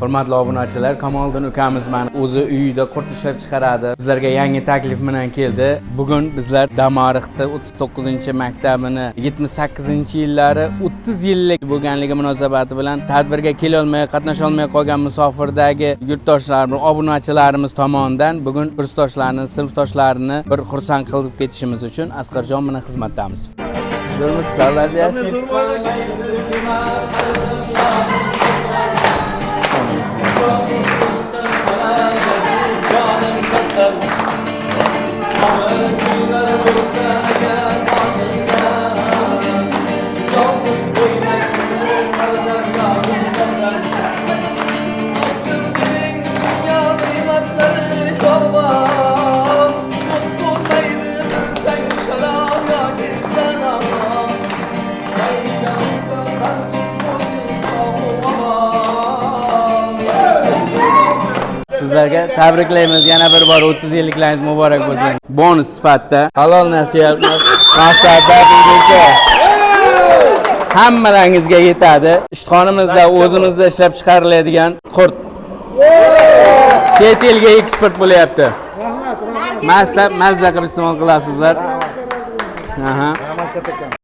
Hurmatli obunachilar, Kamoliddin ukamiz mana o'zi uyida qurt ishlab chiqaradi. Bizlarga yangi taklif bilan keldi. Bugun bizlar Damariqda 39-maktabini 78-yillari 30 yillik bo'lganligi munosabati bilan tadbirga kela olmay, qatnasha olmay qolgan musofirdagi yurtdoshlarimiz, obunachilarimiz tomonidan bugun kursdoshlarni, sinfdoshlarini bir xursand qilib ketishimiz uchun Asqarjon bilan xizmatdamiz. Yurimiz sog'lab yashaysiz. Sizlarga tabriklaymiz. Yana bir bor 30 yilliklaringiz muborak bo'lsin. Bonus sifatida halol nasihat maqsadda bizga hammalaringizga yetadi. Ishxonamizda o'zimizda ishlab chiqariladigan qurt chet elga eksport bo'lyapti. Rahmat. Mazza qilib iste'mol qilasizlar. Aha.